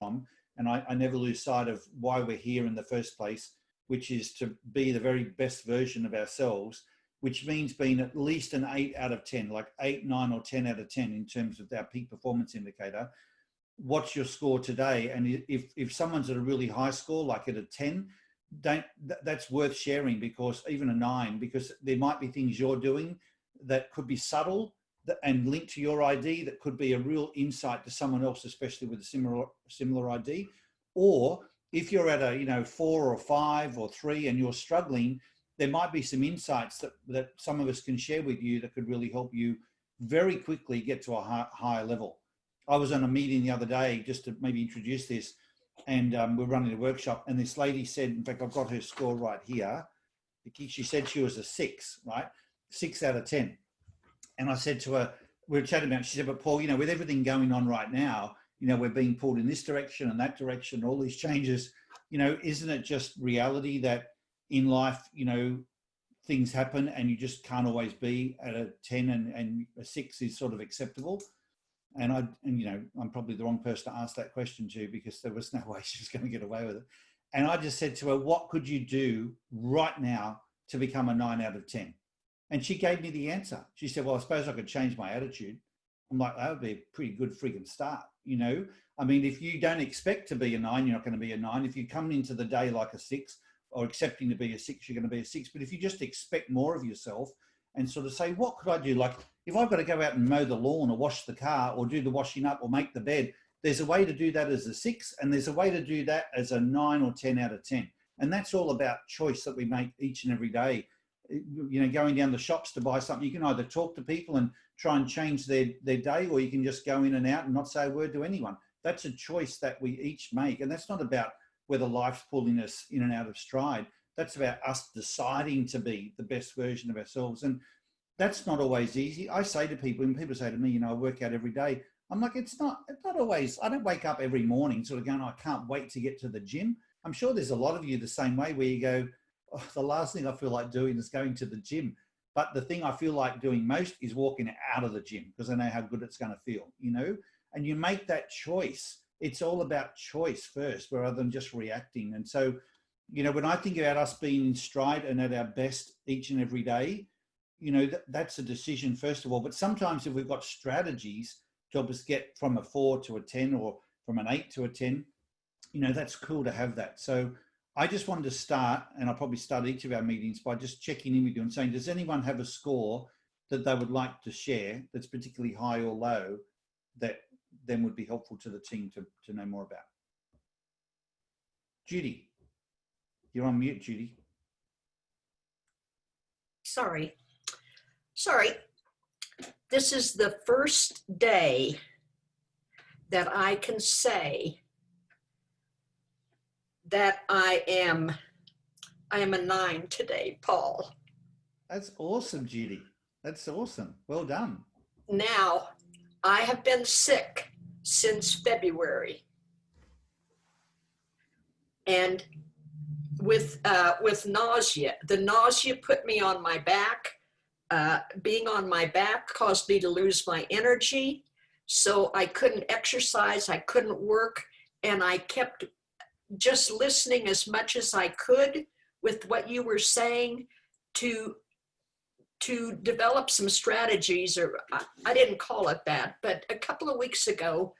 from. And I never lose sight of why we're here in the first place, which is to be the very best version of ourselves, which means being at least an 8 out of 10, like 8, 9 or 10 out of 10 in terms of our peak performance indicator. What's your score today? And if someone's at a really high score, like at a 10, that's worth sharing, because even a 9, because there might be things you're doing that could be subtle and linked to your ID that could be a real insight to someone else, especially with a similar ID. Or if you're at a 4 or 5 or 3 and you're struggling, there might be some insights that some of us can share with you that could really help you very quickly get to a higher level. I was on a meeting the other day, just to maybe introduce this, and we're running a workshop, and this lady said, in fact, I've got her score right here. She said she was a 6, right? 6 out of 10. And I said to her, we were chatting about it, she said, but Paul, with everything going on right now, we're being pulled in this direction and that direction, all these changes, isn't it just reality that in life, things happen and you just can't always be at a 10 and a 6 is sort of acceptable? And I'm probably the wrong person to ask that question to, because there was no way she was going to get away with it. And I just said to her, what could you do right now to become a 9 out of 10? And she gave me the answer. She said, well, I suppose I could change my attitude. I'm like, that would be a pretty good freaking start. I mean, if you don't expect to be a 9, you're not going to be a 9. If you come into the day like a 6, or accepting to be a 6, you're going to be a 6. But if you just expect more of yourself and sort of say, what could I do? Like, if I've got to go out and mow the lawn or wash the car or do the washing up or make the bed, there's a way to do that as a 6, and there's a way to do that as a 9 or 10 out of 10. And that's all about choice that we make each and every day. Going down the shops to buy something, you can either talk to people and try and change their day, or you can just go in and out and not say a word to anyone. That's a choice that we each make. And that's not about whether life's pulling us in and out of stride. That's about us deciding to be the best version of ourselves. And that's not always easy. I say to people, and people say to me, I work out every day. I'm like, it's not always, I don't wake up every morning sort of going, I can't wait to get to the gym. I'm sure there's a lot of you the same way, where you go, oh, the last thing I feel like doing is going to the gym. But the thing I feel like doing most is walking out of the gym, because I know how good it's going to feel, and you make that choice. It's all about choice first, rather than just reacting. And so, when I think about us being in stride and at our best each and every day, that's a decision first of all. But sometimes if we've got strategies to help us get from a 4 to a 10, or from an 8 to a 10, that's cool to have that. So I just wanted to start, and I'll probably start each of our meetings by just checking in with you and saying, does anyone have a score that they would like to share that's particularly high or low, that then would be helpful to the team to know more about? Judy, you're on mute, Judy. Sorry. This is the first day that I can say that I am a 9 today, Paul. That's awesome, Judy. That's awesome. Well done. Now, I have been sick since February, and with nausea. The nausea put me on my back. Being on my back caused me to lose my energy, so I couldn't exercise, I couldn't work, and I kept just listening as much as I could with what you were saying to develop some strategies, or I didn't call it that, but a couple of weeks ago,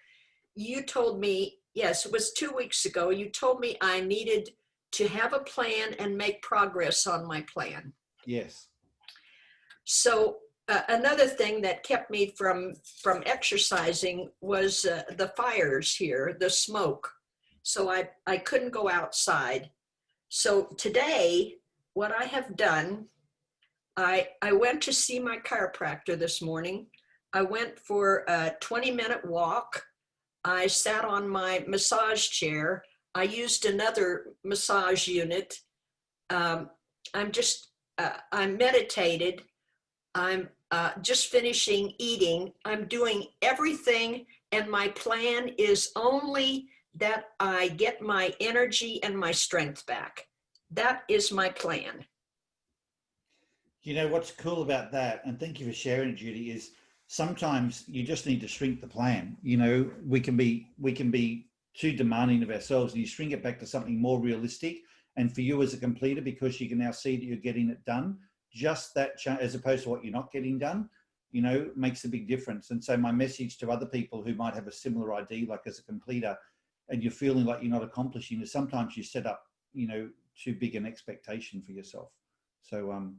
you told me, yes, it was 2 weeks ago, you told me I needed to have a plan and make progress on my plan. Yes. So another thing that kept me from exercising was the fires here, the smoke. So I couldn't go outside. So today, what I have done, I went to see my chiropractor this morning. I went for a 20-minute walk. I sat on my massage chair. I used another massage unit. I meditated. I'm just finishing eating. I'm doing everything, and my plan is only that I get my energy and my strength back. That is my plan. What's cool about that, and thank you for sharing, Judy, is sometimes you just need to shrink the plan. We can be too demanding of ourselves, and you shrink it back to something more realistic. And for you as a completer, because you can now see that you're getting it done, just that as opposed to what you're not getting done, makes a big difference. And so my message to other people who might have a similar ID, like as a completer, and you're feeling like you're not accomplishing, is sometimes you set up, too big an expectation for yourself. So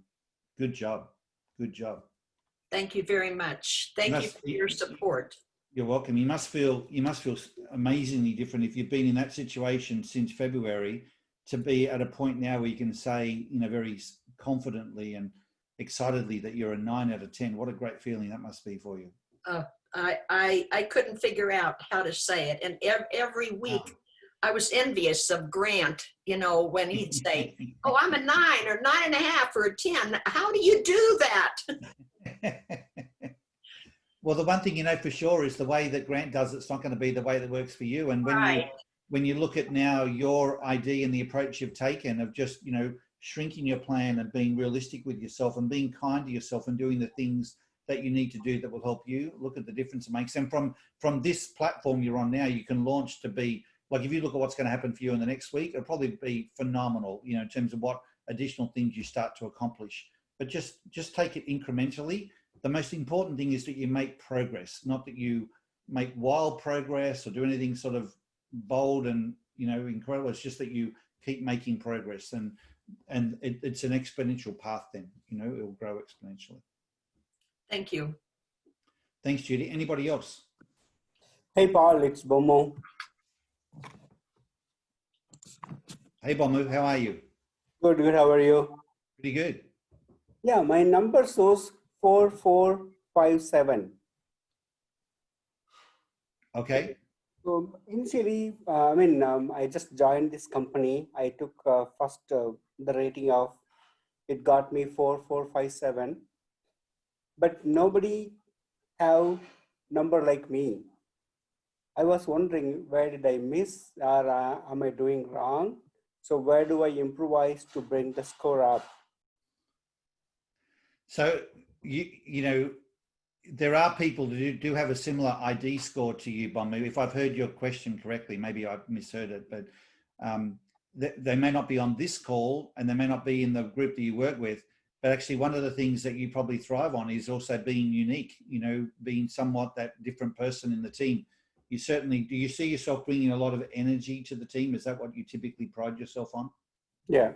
good job. Good job. Thank you very much. Thank you for your support. You're welcome. You must feel amazingly different if you've been in that situation since February to be at a point now where you can say, very confidently and excitedly that you're a 9 out of 10. What a great feeling that must be for you. I couldn't figure out how to say it. And every week I was envious of Grant, when he'd say, oh, I'm a 9 or 9.5 or a 10. How do you do that? Well, the one thing for sure is the way that Grant does it's not going to be the way that works for you. And when you look at now your ID and the approach you've taken of just, shrinking your plan and being realistic with yourself and being kind to yourself and doing the things that you need to do that will help you, look at the difference it makes. And from this platform you're on now, you can launch to be, like, if you look at what's going to happen for you in the next week, it'll probably be phenomenal, in terms of what additional things you start to accomplish. But just take it incrementally. The most important thing is that you make progress, not that you make wild progress or do anything sort of bold and, incredible. It's just that you keep making progress, and it's an exponential path then, it'll grow exponentially. Thank you. Thanks, Judy. Anybody else? Hey, Paul, it's Bomo. Hey, Bomo, how are you? Good. How are you? Pretty good. Yeah, my number shows 4457. Okay. So initially, I just joined this company. I took first the rating of, it got me 4457, but nobody have number like me. I was wondering, where did I miss, or am I doing wrong? So where do I improvise to bring the score up? So there are people who do have a similar ID score to you, Bomu. If I've heard your question correctly, maybe I've misheard it, but they may not be on this call and they may not be in the group that you work with, but actually one of the things that you probably thrive on is also being unique, being somewhat that different person in the team. Do you see yourself bringing a lot of energy to the team? Is that what you typically pride yourself on? Yeah.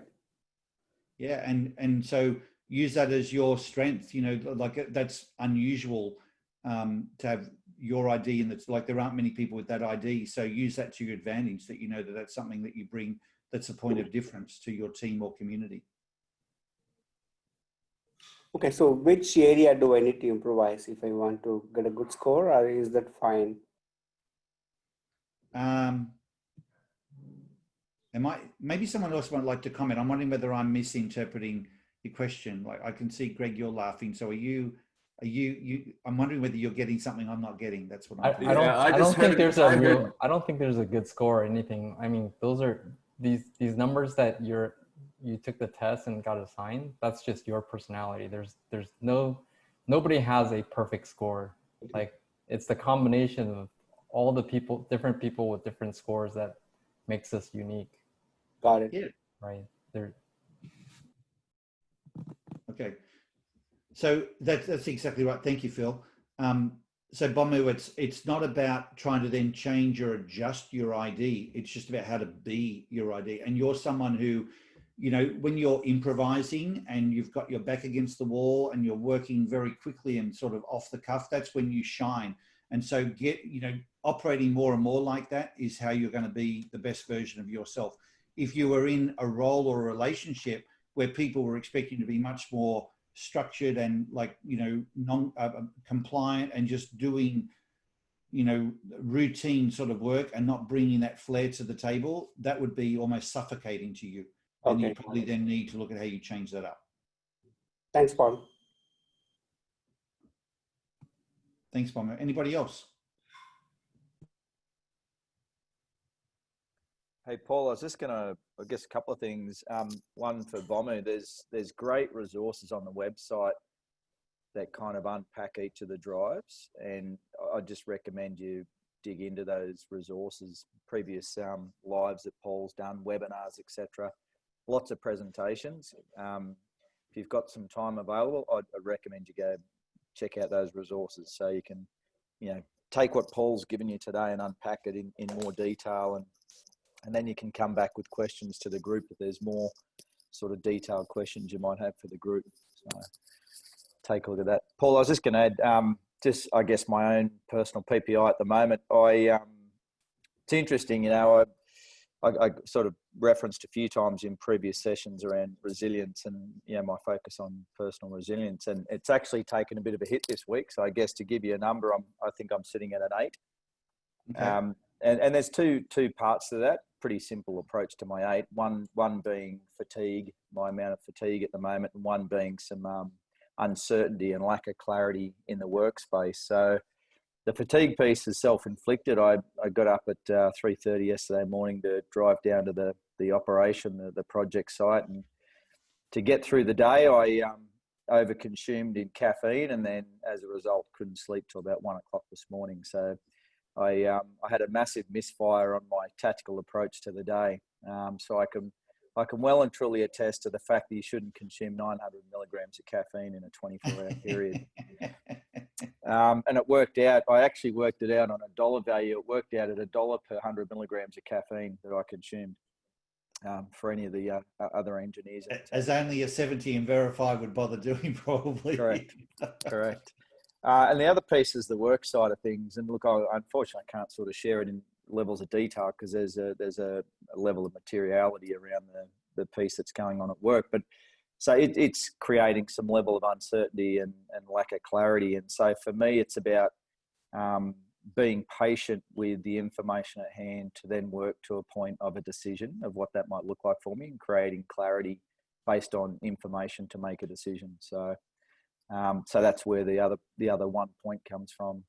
Yeah, and so use that as your strength, like that's unusual to have your ID, and that's like there aren't many people with that ID. So use that to your advantage, that that's something that you bring, that's a point of difference to your team or community. Okay, so which area do I need to improvise if I want to get a good score, or is that fine? Maybe someone else might like to comment. I'm wondering whether I'm misinterpreting your question. Like, I can see, Greg, you're laughing. So are you, I'm wondering whether you're getting something I'm not getting. That's what I'm thinking. I don't think there's a good score or anything. I mean, those are these numbers that you took the test and got assigned. That's just your personality. Nobody has a perfect score. Like, it's the combination of all the different people with different scores that makes us unique. Got it. Yeah. Right. Okay. So that's exactly right. Thank you, Phil. So Bomu, it's not about trying to then change or adjust your ID. It's just about how to be your ID. And you're someone who, when you're improvising and you've got your back against the wall and you're working very quickly and sort of off the cuff, that's when you shine. And so operating more and more like that is how you're going to be the best version of yourself. If you were in a role or a relationship where people were expecting to be much more structured and non-compliant and just doing, routine sort of work and not bringing that flair to the table, that would be almost suffocating to you. And you probably then need to look at how you change that up. Thanks, Paul. Thanks, Bomber. Anybody else? Hey, Paul, I was just going to, I guess, a couple of things. One for Bomber, there's great resources on the website that kind of unpack each of the drives. And I just recommend you dig into those resources, previous lives that Paul's done, webinars, etc. Lots of presentations. If you've got some time available, I'd recommend you go check out those resources so you can, take what Paul's given you today and unpack it in more detail, and then you can come back with questions to the group if there's more sort of detailed questions you might have for the group. So take a look at that. Paul, I was just going to add, just I guess my own personal PPI at the moment. It's interesting, I sort of referenced a few times in previous sessions around resilience and, my focus on personal resilience. And it's actually taken a bit of a hit this week. So I guess to give you a number, I think I'm sitting at an 8. Okay. And there's two parts to that. Pretty simple approach to my 8. One being fatigue, my amount of fatigue at the moment, and one being some uncertainty and lack of clarity in the workspace. So the fatigue piece is self-inflicted. I got up at 3:30 yesterday morning to drive down to the operation, the project site, and to get through the day, I overconsumed in caffeine, and then as a result, couldn't sleep till about 1 o'clock this morning. So I had a massive misfire on my tactical approach to the day. So I can well and truly attest to the fact that you shouldn't consume 900 milligrams of caffeine in a 24-hour period. And it worked out. I actually worked it out on a dollar value. It worked out at $1 per 100 milligrams of caffeine that I consumed. For any of the other engineers. As only a 70 and Verify would bother doing, probably. Correct. And the other piece is the work side of things. And look, I unfortunately can't sort of share it in levels of detail because there's a level of materiality around the piece that's going on at work. But so it's creating some level of uncertainty and lack of clarity. And so for me, it's about being patient with the information at hand to then work to a point of a decision of what that might look like for me, and creating clarity based on information to make a decision. So that's where the other 1 point comes from.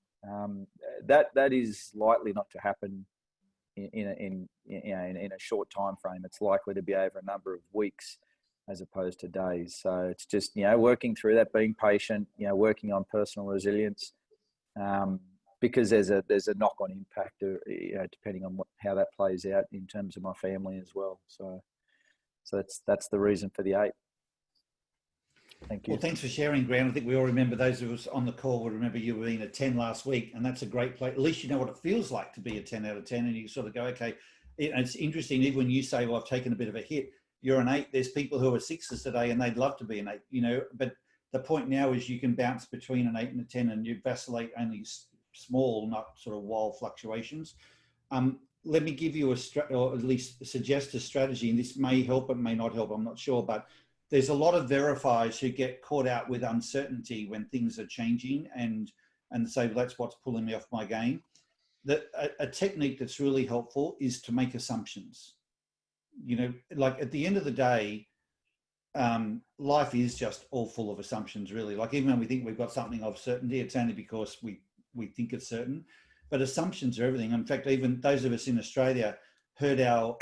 That is likely not to happen in a short time frame. It's likely to be over a number of weeks as opposed to days. So it's just working through that, being patient, working on personal resilience. Because there's a knock-on impact, depending on how that plays out in terms of my family as well. So that's the reason for the 8. Thank you. Well, thanks for sharing, Grant. I think we all remember, those of us on the call will remember you being a 10 last week, and that's a great place. At least you know what it feels like to be a 10 out of 10, and you sort of go, okay. It's interesting, even when you say, well, I've taken a bit of a hit, you're an 8. There's people who are 6s today, and they'd love to be an 8, but the point now is you can bounce between an 8 and a 10, and you vacillate only small, not sort of wild fluctuations. Let me give you or at least suggest a strategy, and this may help, it may not help, I'm not sure, but there's a lot of verifiers who get caught out with uncertainty when things are changing and say, well, that's what's pulling me off my game. A technique that's really helpful is to make assumptions. Like at the end of the day, life is just all full of assumptions, really. Like even when we think we've got something of certainty, it's only because we think it's certain, but assumptions are everything. In fact, even those of us in Australia heard our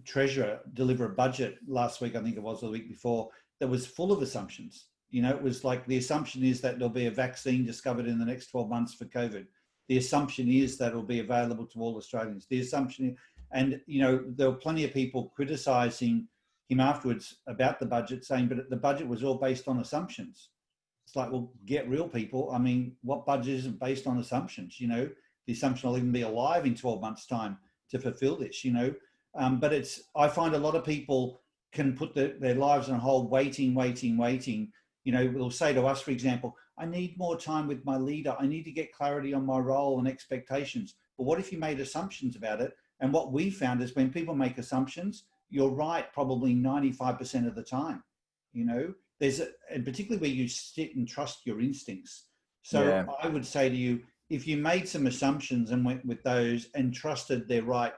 treasurer deliver a budget last week, I think it was, or the week before, that was full of assumptions. It was like the assumption is that there'll be a vaccine discovered in the next 12 months for COVID. The assumption is that it'll be available to all Australians. The assumption, and there were plenty of people criticising him afterwards about the budget, saying, but the budget was all based on assumptions. It's like, well, get real, people. I mean, what budget isn't based on assumptions? The assumption will even be alive in 12 months' time to fulfill this, But I find a lot of people can put their lives on hold, waiting. They'll say to us, for example, I need more time with my leader. I need to get clarity on my role and expectations. But what if you made assumptions about it? And what we found is when people make assumptions, you're right probably 95% of the time, and particularly where you sit and trust your instincts. So yeah. I would say to you, if you made some assumptions and went with those and trusted they're right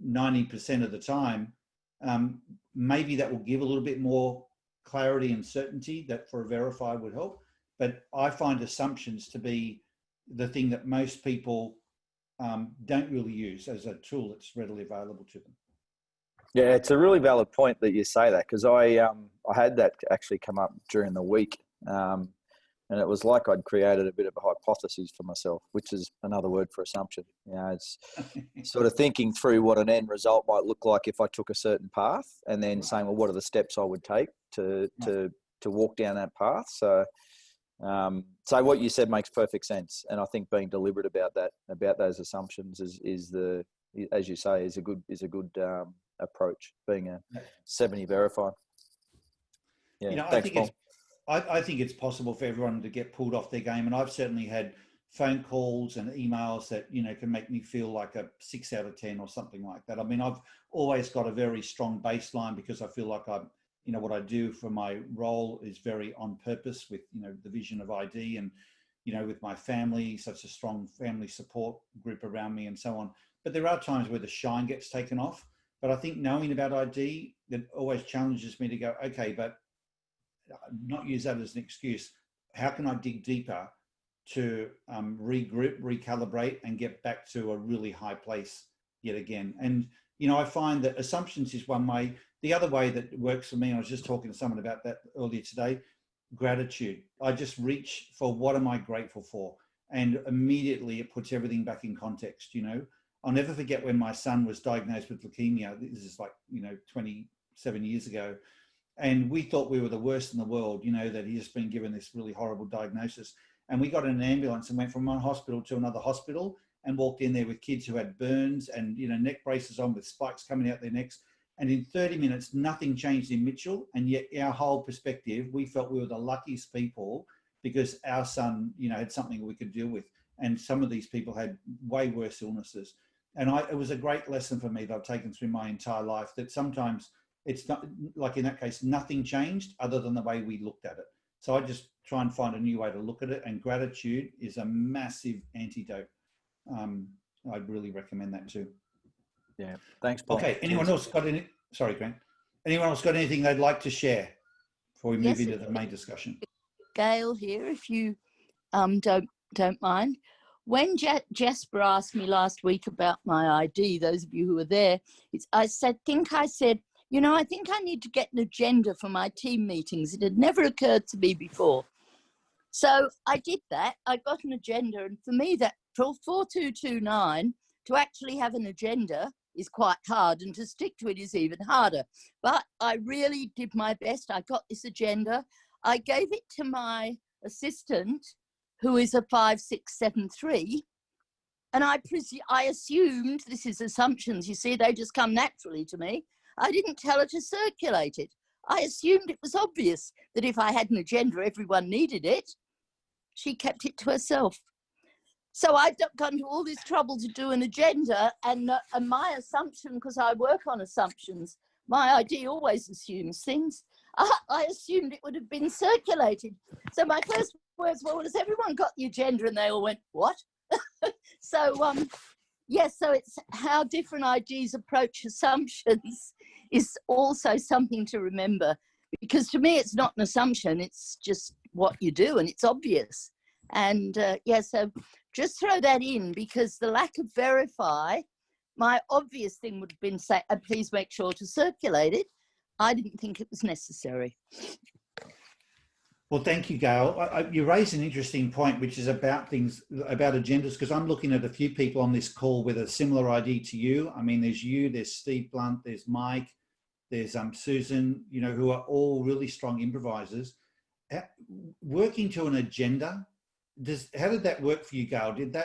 90% of the time, maybe that will give a little bit more clarity and certainty that for a Verify would help. But I find assumptions to be the thing that most people don't really use as a tool that's readily available to them. Yeah, it's a really valid point that you say that, because I had that actually come up during the week And it was like I'd created a bit of a hypothesis for myself, which is another word for assumption. You know, it's sort of thinking through what an end result might look like if I took a certain path, and then saying, well, what are the steps I would take to walk down that path? So, so what you said makes perfect sense, and I think being deliberate about that, about those assumptions, is the, as you say, is a good approach. Being a 70 verified. Yeah, you know, thanks, Paul. I think it's possible for everyone to get pulled off their game, and I've certainly had phone calls and emails that, you know, can make me feel like a 6 out of 10 or something like that. I mean, I've always got a very strong baseline because I feel like I'm, you know, what I do for my role is very on purpose with, you know, the vision of ID, and, you know, with my family, such a strong family support group around me and so on. But there are times where the shine gets taken off. But I think knowing about ID, it always challenges me to go, okay, but not use that as an excuse. How can I dig deeper to regroup, recalibrate, and get back to a really high place yet again? And, you know, I find that assumptions is one way. The other way that works for me, and I was just talking to someone about that earlier today, gratitude. I just reach for what am I grateful for? And immediately it puts everything back in context, you know. I'll never forget when my son was diagnosed with leukemia. This is like, you know, 27 years ago. And we thought we were the worst in the world, you know, that he's just been given this really horrible diagnosis. And we got in an ambulance and went from one hospital to another hospital and walked in there with kids who had burns and, you know, neck braces on with spikes coming out their necks. And in 30 minutes, nothing changed in Mitchell. And yet our whole perspective, we felt we were the luckiest people because our son, you know, had something we could deal with. And some of these people had way worse illnesses. And it was a great lesson for me that I've taken through my entire life, that sometimes it's not, like in that case, nothing changed other than the way we looked at it. So I just try and find a new way to look at it, and gratitude is a massive antidote. I'd really recommend that too. Yeah, thanks, Paul. Okay, anyone else got any? Sorry, Grant. Anyone else got anything they'd like to share before we move into the main discussion? Gail here, if you don't mind. When Jasper asked me last week about my ID, those of you who were there, I said, you know, I think I need to get an agenda for my team meetings. It had never occurred to me before. So I did that. I got an agenda. And for me, that for 4229, to actually have an agenda is quite hard. And to stick to it is even harder. But I really did my best. I got this agenda. I gave it to my assistant, who is a 5673. And I assumed, this is assumptions, you see, they just come naturally to me. I didn't tell her to circulate it. I assumed it was obvious that if I had an agenda, everyone needed it. She kept it to herself. So I'd gone to all this trouble to do an agenda, and my assumption, because I work on assumptions, my ID always assumes things. I assumed it would have been circulated. So my first words were, well, has everyone got the agenda? And they all went, what? So, yes, so it's how different IDs approach assumptions is also something to remember, because to me, it's not an assumption. It's just what you do, and it's obvious. And yeah, so just throw that in, because the lack of verify, my obvious thing would have been say, please make sure to circulate it. I didn't think it was necessary. Well, thank you, Gail. You raised an interesting point, which is about things, about agendas, because I'm looking at a few people on this call with a similar ID to you. I mean, there's you, there's Steve Blunt, there's Mike, there's Susan, you know, who are all really strong improvisers. Working to an agenda, how did that work for you, Gail? Did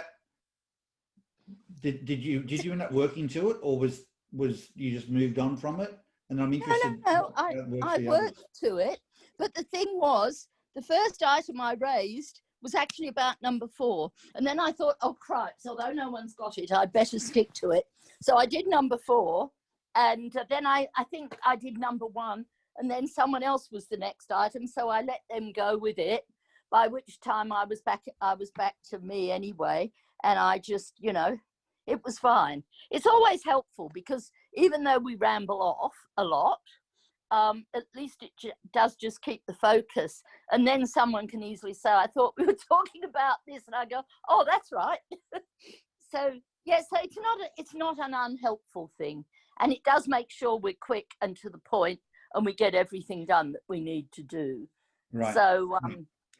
you end up working to it, or was you just moved on from it? And I'm interested. No, I worked to it. But the thing was, the first item I raised was actually about number 4. And then I thought, oh, cripes, although no one's got it, I'd better stick to it. So I did number 4. And then I think I did number 1. And then someone else was the next item. So I let them go with it, by which time I was back to me anyway. And I just, you know, it was fine. It's always helpful, because even though we ramble off a lot, at least it does just keep the focus. And then someone can easily say, I thought we were talking about this, and I go, oh, that's right. So yes, yeah, so it's not an unhelpful thing, and it does make sure we're quick and to the point, and we get everything done that we need to do. Right. So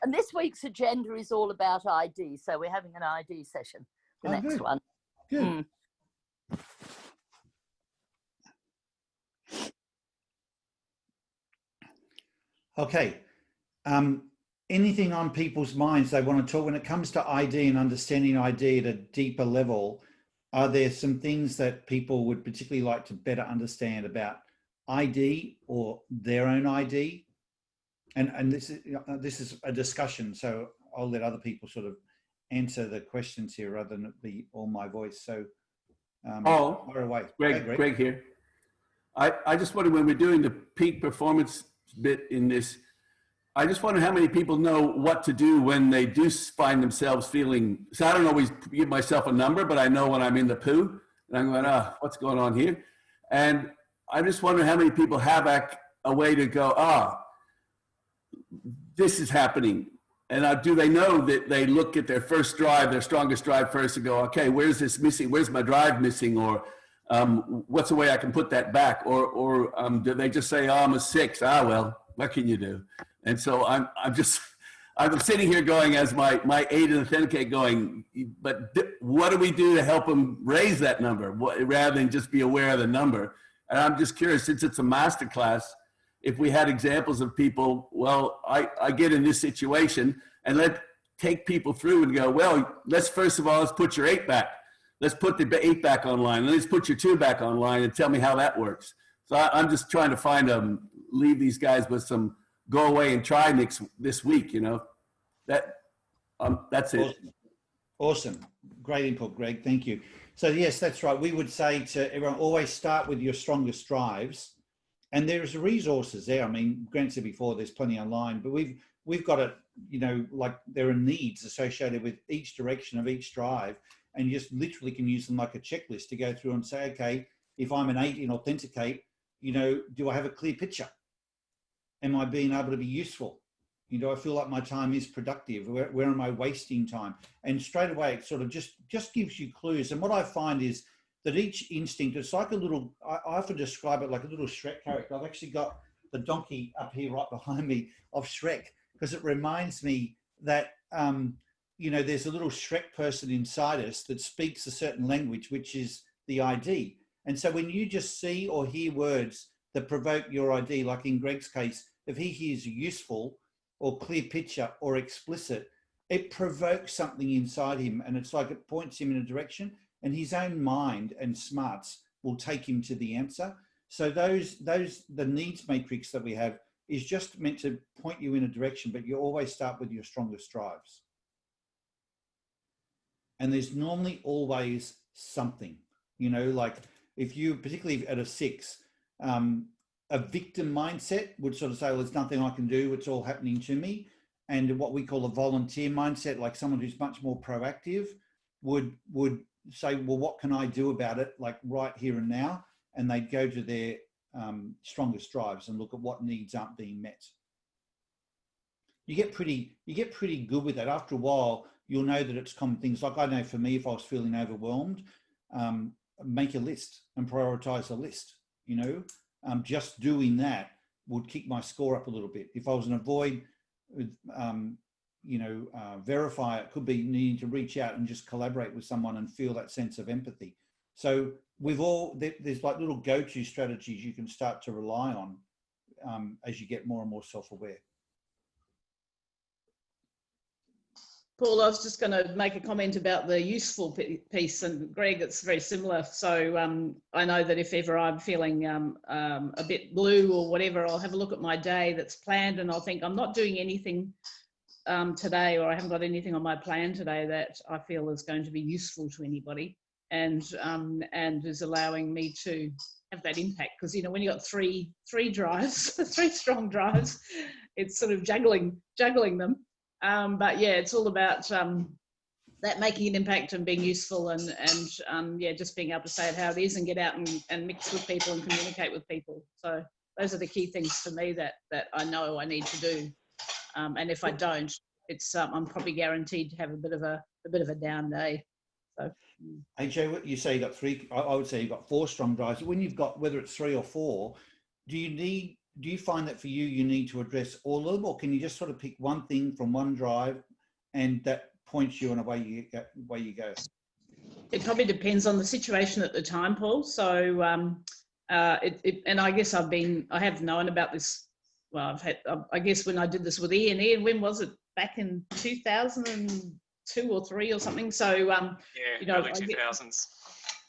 And this week's agenda is all about ID. So we're having an ID session, the next good. one. Good. Mm. Okay. Anything on people's minds they want to talk when it comes to ID and understanding ID at a deeper level? Are there some things that people would particularly like to better understand about ID or their own ID? And this is a discussion, so I'll let other people sort of answer the questions here rather than it be all my voice. So fire away. Greg here. I just wonder, when we're doing the peak performance bit in this, I just wonder how many people know what to do when they do find themselves feeling, so I don't always give myself a number, but I know when I'm in the poo and I'm going, what's going on here? And I just wonder how many people have a way to go, this is happening. And do they know that they look at their first drive, their strongest drive first, and go, okay, where's this missing? Where's my drive missing? Or what's the way I can put that back? Or do they just say, I'm a 6? Well, what can you do? And so I'm sitting here going, as my 8 and authenticate going, but what do we do to help them raise that number rather than just be aware of the number? And I'm just curious, since it's a master class, if we had examples of people, well, I get in this situation, and take people through and go, well, let's put your 8 back. Let's put the 8 back online. Let's put your 2 back online and tell me how that works. So I'm just trying to leave these guys with some go away and try this week, that's it. Awesome. Great input, Greg. Thank you. So yes, that's right. We would say to everyone, always start with your strongest drives. And there's resources there. I mean, Grant said before, there's plenty online, but we've got it, like there are needs associated with each direction of each drive. And you just literally can use them like a checklist to go through and say, okay, if I'm an 8 in authenticate, do I have a clear picture? Am I being able to be useful? I feel like my time is productive. Where am I wasting time? And straight away, it sort of just gives you clues. And what I find is that each instinct, it's like a little, I often describe it like a little Shrek character. I've actually got the donkey up here right behind me of Shrek, because it reminds me that, there's a little Shrek person inside us that speaks a certain language, which is the ID. And so when you just see or hear words that provoke your ID, like in Greg's case, if he hears useful or clear picture or explicit, it provokes something inside him. And it's like it points him in a direction, and his own mind and smarts will take him to the answer. So the needs matrix that we have is just meant to point you in a direction, but you always start with your strongest drives. And there's normally always something, like if you, particularly at a 6, a victim mindset would sort of say, well, there's nothing I can do, it's all happening to me. And what we call a volunteer mindset, like someone who's much more proactive, would say, well, what can I do about it, like right here and now? And they'd go to their strongest drives and look at what needs aren't being met. You get pretty good with that. After a while, you'll know that it's common things. Like I know for me, if I was feeling overwhelmed, make a list and prioritize a list. Just doing that would kick my score up a little bit. If I was an avoid, verify, it could be needing to reach out and just collaborate with someone and feel that sense of empathy. So there's like little go-to strategies you can start to rely on as you get more and more self-aware. Paul, I was just going to make a comment about the useful piece, and Greg, it's very similar. So I know that if ever I'm feeling a bit blue or whatever, I'll have a look at my day that's planned, and I'll think I'm not doing anything today, or I haven't got anything on my plan today that I feel is going to be useful to anybody, and is allowing me to have that impact. Because when you've got three drives, 3 strong drives, it's sort of juggling them. But yeah, it's all about that making an impact and being useful, and just being able to say it how it is and get out and mix with people and communicate with people. So those are the key things for me that I know I need to do. And if I don't, it's I'm probably guaranteed to have a bit of a down day. So AJ, what you say you got 3, I would say you've got 4 strong drives. When you've got, whether it's 3 or 4, do you need do you find that for you, you need to address all of them, or can you just sort of pick one thing from one drive and that points you on a way you go? It probably depends on the situation at the time, Paul. So, and I guess I have known about this. Well, I guess when I did this with Ian, when was it? Back in 2002 or 3 or something. So, early 2000s.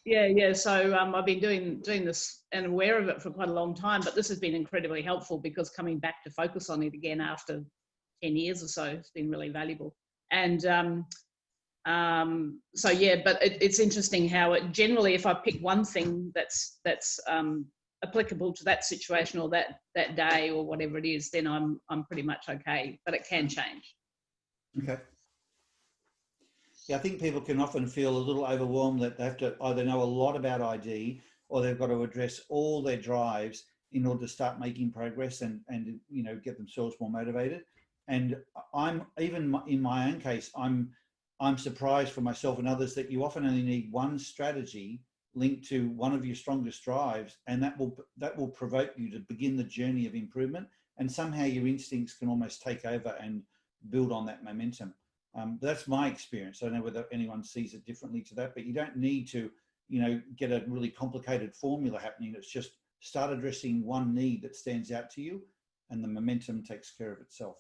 Yeah. So I've been doing this and aware of it for quite a long time, but this has been incredibly helpful because coming back to focus on it again after 10 years or so has been really valuable. And so yeah, but it's interesting how it generally, if I pick one thing that's applicable to that situation or that day or whatever it is, then I'm pretty much okay, but it can change. Okay. Yeah, I think people can often feel a little overwhelmed that they have to either know a lot about ID or they've got to address all their drives in order to start making progress and get themselves more motivated. And I'm even in my own case, I'm surprised for myself and others that you often only need one strategy linked to one of your strongest drives, and that will provoke you to begin the journey of improvement. And somehow your instincts can almost take over and build on that momentum. That's my experience. I don't know whether anyone sees it differently to that, but you don't need to, get a really complicated formula happening. It's just start addressing one need that stands out to you, and the momentum takes care of itself.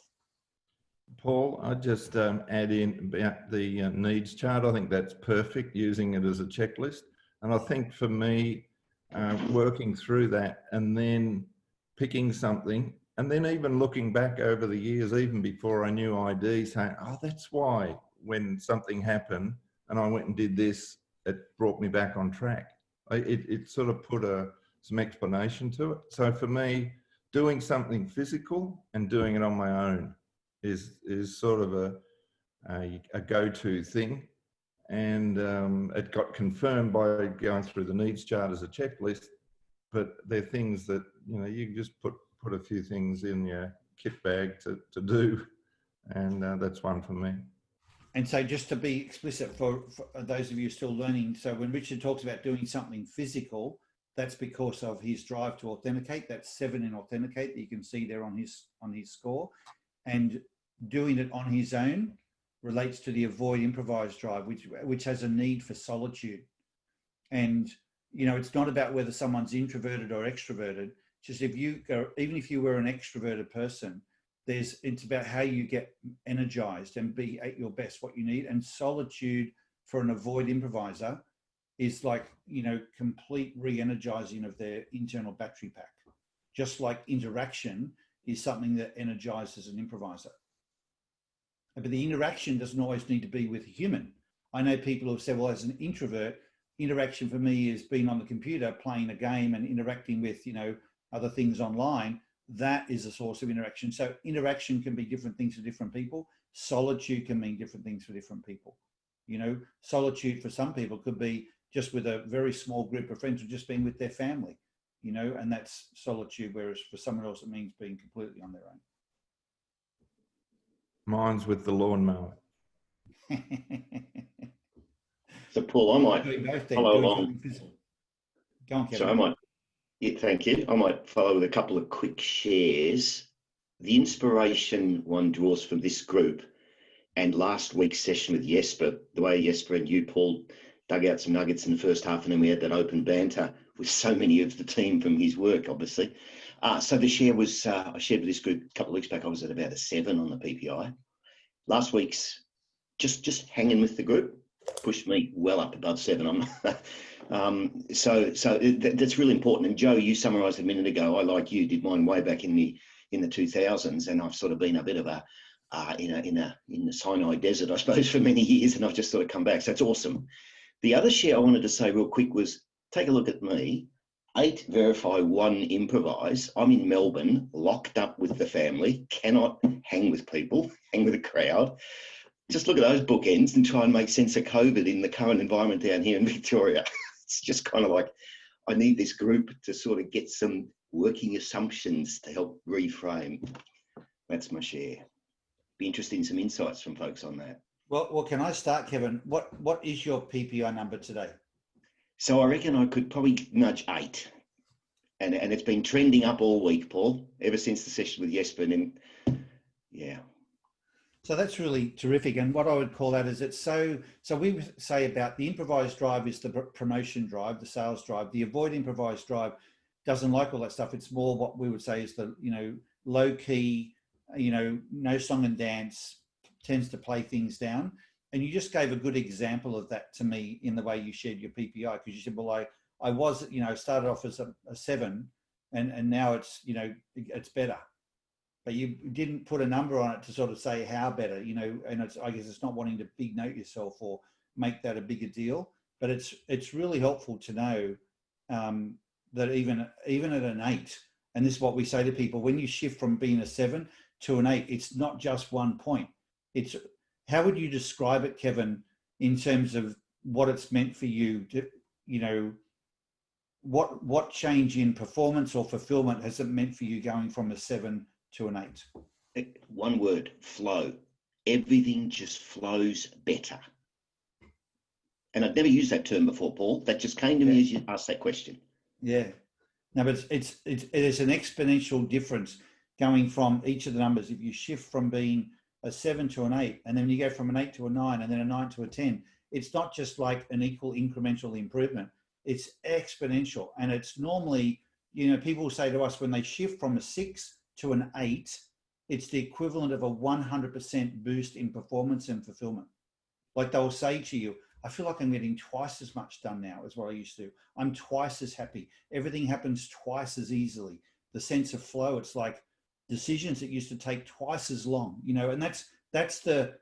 Paul, I'd just add in about the needs chart. I think that's perfect, using it as a checklist. And I think for me, working through that and then picking something, and then even looking back over the years, even before I knew ID, saying, oh, that's why when something happened and I went and did this, it brought me back on track. It sort of put some explanation to it. So for me, doing something physical and doing it on my own is sort of a go-to thing. And it got confirmed by going through the needs chart as a checklist, but they're things that, you can just put a few things in your kit bag to do. And that's one for me. And so just to be explicit for those of you still learning, so when Richard talks about doing something physical, that's because of his drive to authenticate. That's 7 in authenticate that you can see there on his score. And doing it on his own relates to the avoid improvise drive, which has a need for solitude. And it's not about whether someone's introverted or extroverted. Just even if you were an extroverted person, it's about how you get energized and be at your best, what you need. And solitude for an avoid improviser is like, complete re-energizing of their internal battery pack. Just like interaction is something that energizes an improviser. But the interaction doesn't always need to be with a human. I know people who have said, well, as an introvert, interaction for me is being on the computer, playing a game and interacting with, other things online. That is a source of interaction. So interaction can be different things for different people. Solitude can mean different things for different people. Solitude for some people could be just with a very small group of friends or just being with their family, and that's solitude. Whereas for someone else, it means being completely on their own. Mine's with the lawnmower. So Paul, I might follow along. Go on, Kevin. So I might, thank you. I might follow with a couple of quick shares. The inspiration one draws from this group and last week's session with Jesper, the way Jesper and you, Paul, dug out some nuggets in the first half, and then we had that open banter with so many of the team from his work, obviously. So the share was, I shared with this group a couple of weeks back, I was at about a 7 on the PPI. Last week's just hanging with the group pushed me well up above 7. So that's really important. And Joe, you summarised a minute ago. I, like you, did mine way back in the 2000s, and I've sort of been a bit of a in the Sinai desert, I suppose, for many years, and I've just sort of come back. So it's awesome. The other share I wanted to say real quick was, take a look at me. 8 verify, 1 improvise. I'm in Melbourne, locked up with the family, cannot hang with people, hang with a crowd. Just look at those bookends and try and make sense of COVID in the current environment down here in Victoria. It's just kind of like, I need this group to sort of get some working assumptions to help reframe. That's my share. Be interested in some insights from folks on that. Well, can I start, Kevin? What is your PPI number today? So I reckon I could probably nudge 8. And it's been trending up all week, Paul, ever since the session with Jesper. And yeah. So that's really terrific. And what I would call that is so we would say about the improvised drive is the promotion drive, the sales drive. The avoid improvised drive doesn't like all that stuff. It's more what we would say is the, low key, no song and dance, tends to play things down. And you just gave a good example of that to me in the way you shared your PPI, because you said, well, I was, started off as a 7 and now it's, it's better. But you didn't put a number on it to sort of say how better, and I guess it's not wanting to big note yourself or make that a bigger deal. But it's really helpful to know that even at an 8, and this is what we say to people, when you shift from being a 7 to an 8, it's not just 1 point. It's, how would you describe it, Kevin, in terms of what it's meant for you to, what change in performance or fulfillment has it meant for you going from a 7 to an 8? One word: flow. Everything just flows better. And I'd never used that term before, Paul. That just came to me as you asked that question. Yeah. No, but it is an exponential difference going from each of the numbers. If you shift from being a 7 to an 8, and then you go from an 8 to a 9, and then a 9 to a 10, it's not just like an equal incremental improvement. It's exponential. And it's normally, people say to us when they shift from a 6 to an 8, it's the equivalent of a 100% boost in performance and fulfillment. Like they'll say to you, I feel like I'm getting twice as much done now as what I used to. I'm twice as happy. Everything happens twice as easily. The sense of flow, it's like decisions that used to take twice as long, and that's the,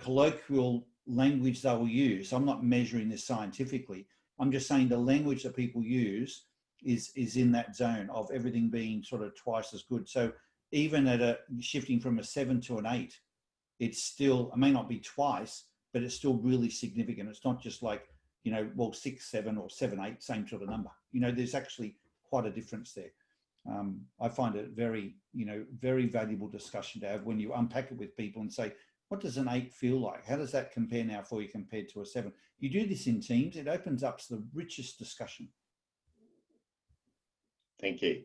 colloquial language they will use. I'm not measuring this scientifically. I'm just saying the language that people use is in that zone of everything being sort of twice as good. So even at shifting from a 7 to an 8, it's still, it may not be twice, but it's still really significant. It's not just like, 6, 7 or 7, 8, same sort of number. There's actually quite a difference there. I find it very, very valuable discussion to have when you unpack it with people and say, what does an 8 feel like? How does that compare now for you compared to a 7? You do this in teams, it opens up to the richest discussion. Thank you.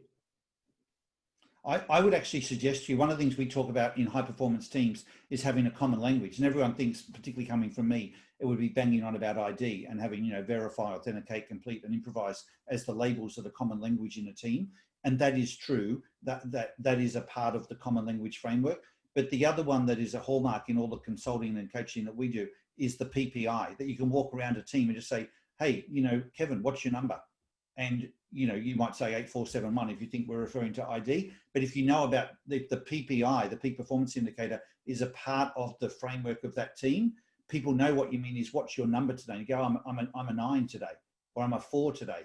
I would actually suggest to you, one of the things we talk about in high performance teams is having a common language. And everyone thinks, particularly coming from me, it would be banging on about ID and having, verify, authenticate, complete, and improvise as the labels of the common language in a team. And that is true, that is a part of the common language framework. But the other one that is a hallmark in all the consulting and coaching that we do is the PPI, that you can walk around a team and just say, hey, Kevin, what's your number? And, you might say 8471 if you think we're referring to ID. But if you know about the PPI, the peak performance indicator, is a part of the framework of that team, people know what you mean is what's your number today. You go, I'm a 9 today, or I'm a 4 today,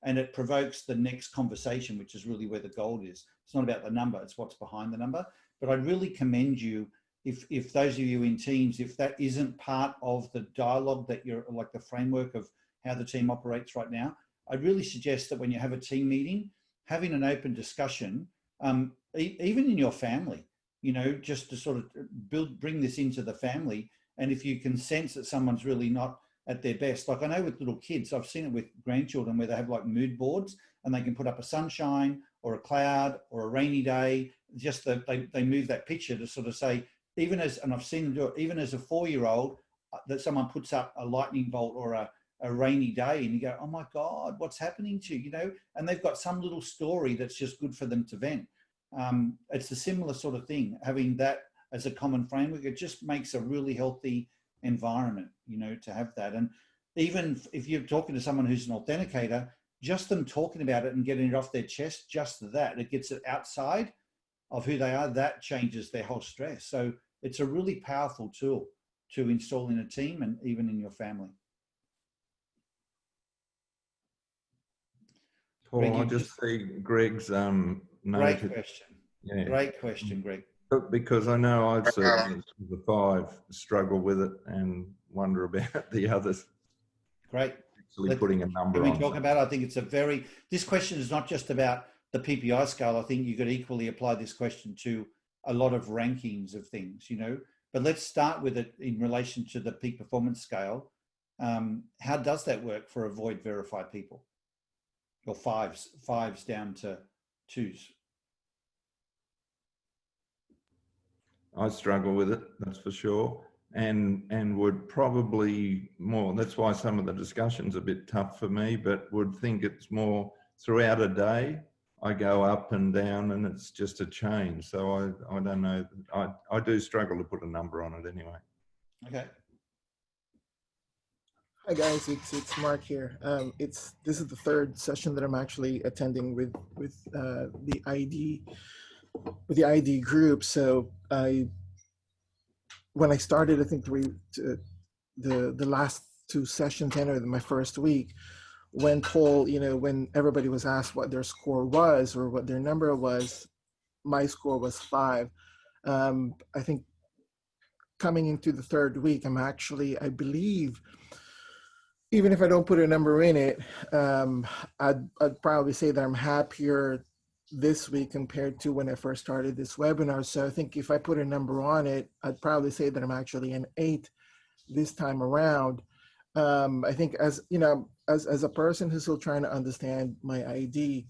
and it provokes the next conversation, which is really where the gold is. It's not about the number, it's what's behind the number. But I'd really commend you, if those of you in teams, if that isn't part of the dialogue that you're, like the framework of how the team operates right now, I'd really suggest that when you have a team meeting, having an open discussion, even in your family, just to sort of bring this into the family. And if you can sense that someone's really not at their best, like I know with little kids, I've seen it with grandchildren where they have like mood boards and they can put up a sunshine or a cloud or a rainy day, just they move that picture to sort of say, even as, and I've seen them do it, even as a 4-year-old, that someone puts up a lightning bolt or a rainy day and you go, oh my God, what's happening to you, and they've got some little story that's just good for them to vent. It's a similar sort of thing, having that as a common framework. It just makes a really healthy environment, to have that. And even if you're talking to someone who's an authenticator, just them talking about it and getting it off their chest, just that, it gets it outside of who they are, that changes their whole stress. So it's a really powerful tool to install in a team and even in your family. Paul, Greg, I just see Greg's note. Great question. Yeah. Great question, Greg. Because I know I've certainly, as a 5, struggle with it and wonder about the others. Great. Actually putting a number on. Can we talk about it? I think it's this question is not just about the PPI scale. I think you could equally apply this question to a lot of rankings of things, but let's start with it in relation to the peak performance scale. How does that work for avoid verify people? or fives down to 2s? I struggle with it, that's for sure, and would probably more. That's why some of the discussion's a bit tough for me, but would think it's more throughout a day. I go up and down, and it's just a change. So I don't know. I do struggle to put a number on it anyway. Okay. Hi guys, it's Mark here. This is the third session that I'm actually attending with the ID group. So when I started, I think the last 2 sessions ended my first week. When Paul, when everybody was asked what their score was or what their number was, my score was 5. I think coming into the third week, I'm actually, I believe, even if I don't put a number in it, I'd probably say that I'm happier this week compared to when I first started this webinar. So I think if I put a number on it, I'd probably say that I'm actually an 8 this time around. I think as a person who's still trying to understand my ID,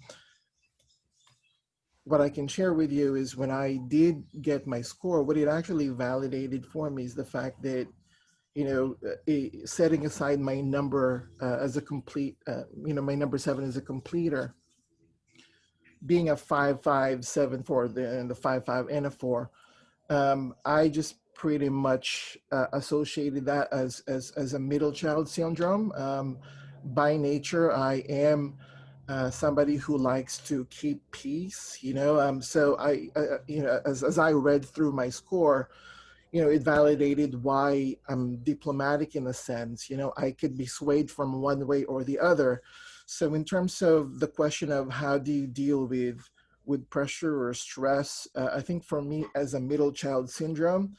what I can share with you is when I did get my score, what it actually validated for me is the fact that, setting aside my number as a complete, my number 7 as a completer, being a 5, 5, 7, 4, and the 5, 5, and a 4, I just pretty much associated that as a middle child syndrome. By nature, I am somebody who likes to keep peace, so as I read through my score, it validated why I'm diplomatic in a sense. I could be swayed from one way or the other. So in terms of the question of how do you deal with pressure or stress, I think for me as a middle child syndrome,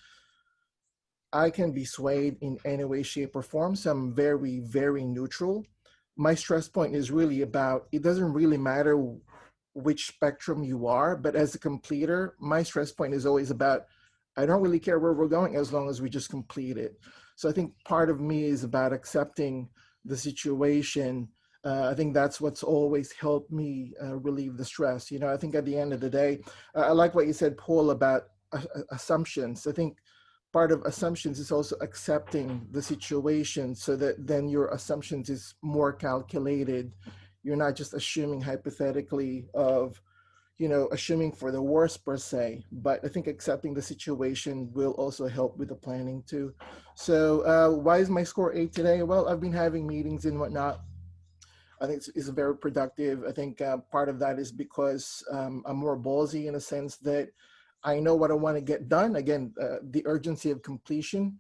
I can be swayed in any way, shape, or form. So I'm very, very neutral. My stress point is really about, it doesn't really matter which spectrum you are, but as a completer, my stress point is always about, I don't really care where we're going as long as we just complete it. So I think part of me is about accepting the situation. I think that's what's always helped me relieve the stress. I think at the end of the day, I like what you said, Paul, about assumptions. I think part of assumptions is also accepting the situation so that then your assumptions is more calculated. You're not just assuming hypothetically of, assuming for the worst per se, but I think accepting the situation will also help with the planning too. So why is my score 8 today? Well, I've been having meetings and whatnot. I think it's very productive. I think part of that is because I'm more ballsy in a sense that I know what I want to get done. Again, the urgency of completion.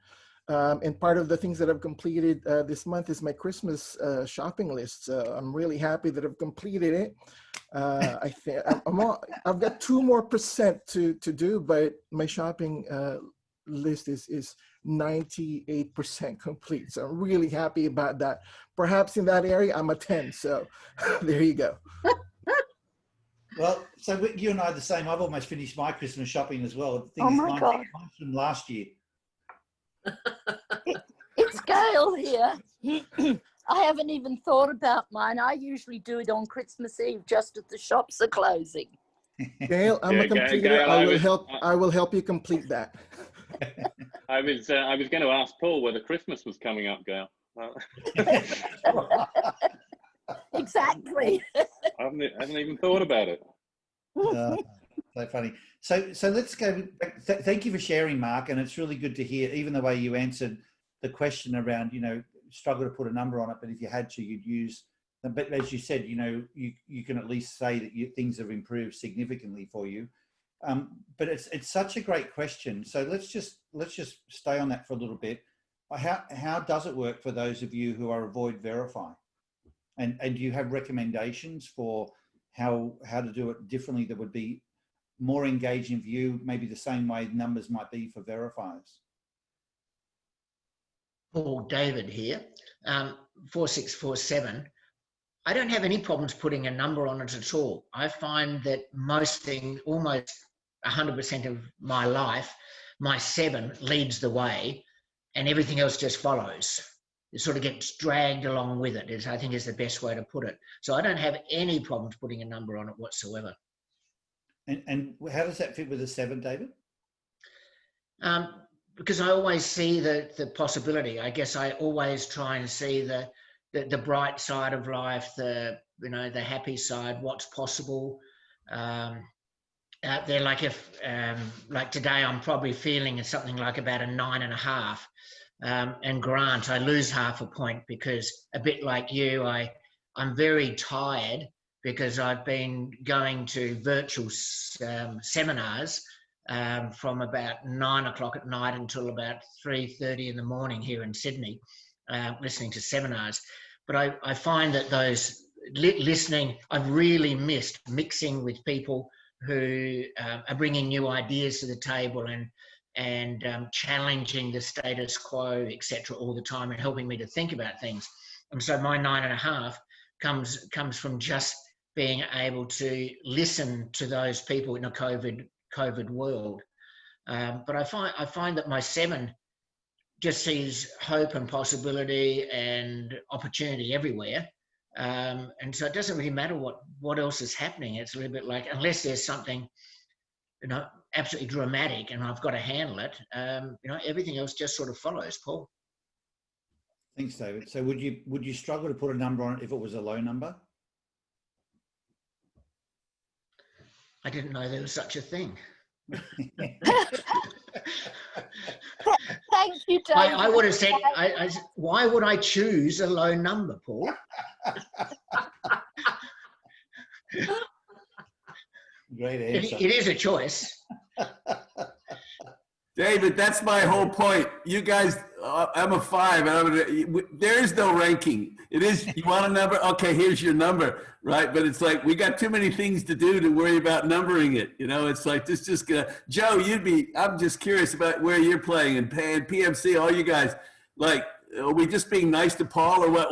And part of the things that I've completed this month is my Christmas shopping list. So I'm really happy that I've completed it. I think I've got 2% more to do, but my shopping list is 98% complete. So I'm really happy about that. Perhaps in that area, I'm a 10. So there you go. Well, so you and I are the same. I've almost finished my Christmas shopping as well. The thing Oh is, my God. mine's from last year. It's Gail here. I haven't even thought about mine. I usually do it on Christmas Eve, just as the shops are closing. Gail, I'm a completer. Gail, I will help you complete that. I was going to ask Paul whether Christmas was coming up, Gail. Exactly. I haven't even thought about it. So funny. So let's go. Thank you for sharing, Mark. And it's really good to hear, even the way you answered the question around, struggle to put a number on it, but if you had to, you'd use. But as you said, you can at least say that things have improved significantly for you. But it's such a great question. So let's just stay on that for a little bit. How does it work for those of you who are avoid verify? And do you have recommendations for how to do it differently that would be more engaging for you, maybe the same way numbers might be for verifiers? Paul David here, 4647. I don't have any problems putting a number on it at all. I find that almost 100% of my life, my 7 leads the way and everything else just follows. it sort of gets dragged along with it, I think is the best way to put it. So I don't have any problems putting a number on it whatsoever. And how does that fit with the 7, David? Because I always see the possibility. I guess I always try and see the bright side of life, the happy side, what's possible out there. Like if like today, I'm probably feeling something like about a 9.5. And Grant, I lose half a point because, a bit like you, I'm very tired because I've been going to virtual seminars from about 9 o'clock at night until about 3:30 in the morning here in Sydney, listening to seminars. But I find that those listening, I've really missed mixing with people who are bringing new ideas to the table and challenging the status quo, etc., all the time, and helping me to think about things. And so my 9.5 comes from just being able to listen to those people in a COVID world. But I find that my 7 just sees hope and possibility and opportunity everywhere. And so it doesn't really matter what else is happening. It's a little bit like, unless there's something, absolutely dramatic and I've got to handle it, everything else just sort of follows, Paul. Thanks, David. So would you struggle to put a number on it if it was a low number? I didn't know there was such a thing. Thank you, David. I would have said, why would I choose a low number, Paul? Great answer. It is a choice. David, that's my whole point. You guys, I'm a 5, and there is no ranking. It is, you want a number? Okay, here's your number, right? But it's like, we got too many things to do to worry about numbering it. It's like, Joe, I'm just curious about where you're playing, and PMC, all you guys, like, are we just being nice to Paul, or what?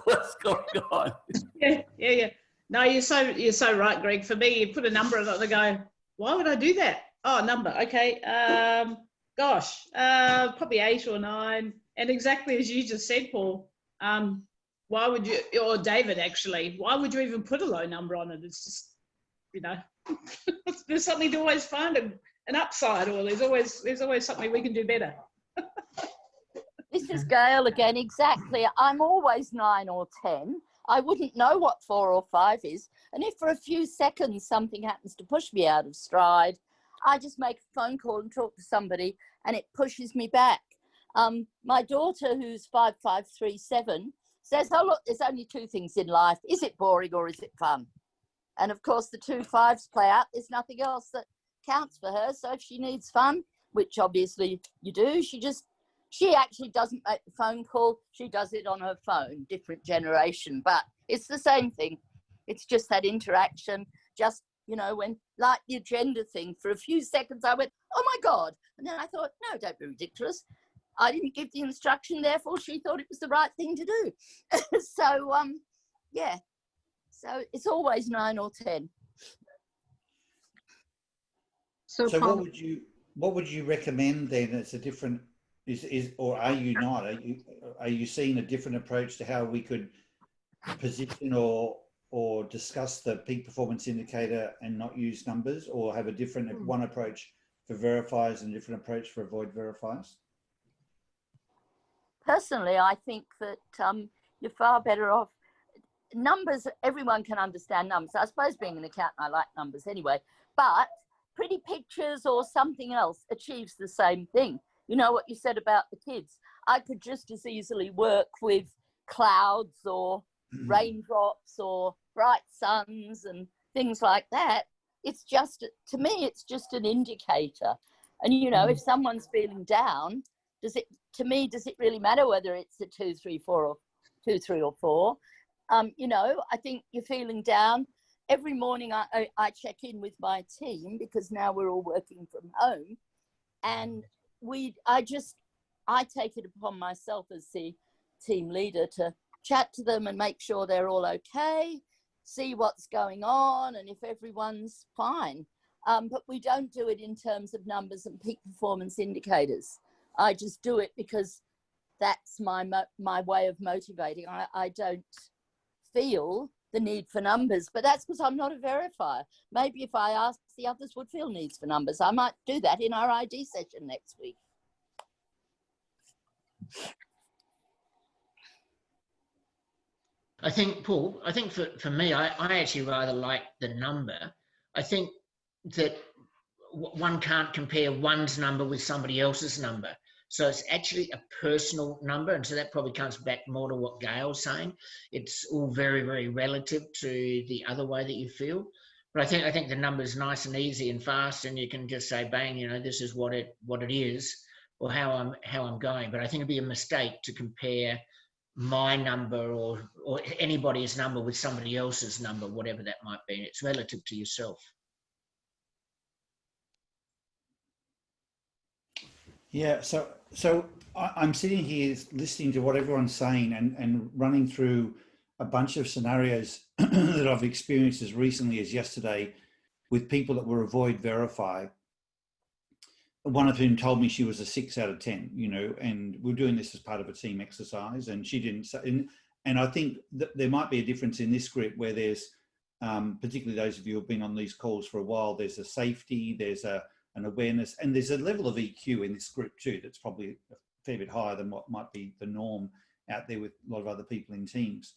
What's going on? Yeah. No, you're so right, Greg. For me, you put a number on it and I go, why would I do that? Oh, number. Okay. Probably 8 or 9. And exactly as you just said, Paul, why would you, or David actually, why would you even put a low number on it? It's just, there's something to always find an upside, or there's always something we can do better. This is Gail again. Exactly. I'm always 9 or 10. I wouldn't know what 4 or 5 is. And if for a few seconds something happens to push me out of stride, I just make a phone call and talk to somebody and it pushes me back. My daughter, who's 5537, says, oh, look, there's only 2 things in life. Is it boring or is it fun? And of course, the 2 5s play out. There's nothing else that counts for her. So if she needs fun, which obviously you do, she actually doesn't make the phone call. She does it on her phone, different generation, but it's the same thing. It's just that interaction. Just, when, like the agenda thing, for a few seconds I went, oh my God. And then I thought, no, don't be ridiculous. I didn't give the instruction, therefore she thought it was the right thing to do. So, yeah. So it's always 9 or 10. So what would you recommend then? It's a different, or are you not? Are you seeing a different approach to how we could position or discuss the peak performance indicator and not use numbers, or have a different one approach for verifiers and a different approach for avoid verifiers? Personally, I think that you're far better off. Numbers, everyone can understand numbers. I suppose being an accountant, I like numbers anyway, but pretty pictures or something else achieves the same thing. You know what you said about the kids. I could just as easily work with clouds or raindrops or bright suns and things like that. It's just, to me, it's just an indicator. And, if someone's feeling down, does it really matter whether it's a 2, 3, 4 or 2, 3 or 4? I think you're feeling down. Every morning I check in with my team because now we're all working from home. And I take it upon myself as the team leader to chat to them and make sure they're all okay, see what's going on and if everyone's fine. But we don't do it in terms of numbers and peak performance indicators. I just do it because that's my way of motivating. I don't feel the need for numbers, but that's because I'm not a verifier. Maybe if I asked the others would feel needs for numbers. I might do that in our ID session next week. I think, Paul, for me, I actually rather like the number. I think that one can't compare one's number with somebody else's number. So it's actually a personal number. And so that probably comes back more to what Gail's saying. It's all very, very relative to the other way that you feel. But I think the number is nice and easy and fast, and you can just say, bang, you know, this is what it is, or how I'm going. But I think it'd be a mistake to compare my number or anybody's number with somebody else's number, whatever that might be. It's relative to yourself. Yeah, so I'm sitting here listening to what everyone's saying and running through a bunch of scenarios that I've experienced as recently as yesterday with people that were avoid verify. One of whom told me she was a 6 out of 10, you know, and we're doing this as part of a team exercise, and she didn't say, and I think that there might be a difference in this group where there's, particularly those of you who have been on these calls for a while, there's a safety, there's an awareness, and there's a level of EQ in this group too that's probably a fair bit higher than what might be the norm out there with a lot of other people in teams.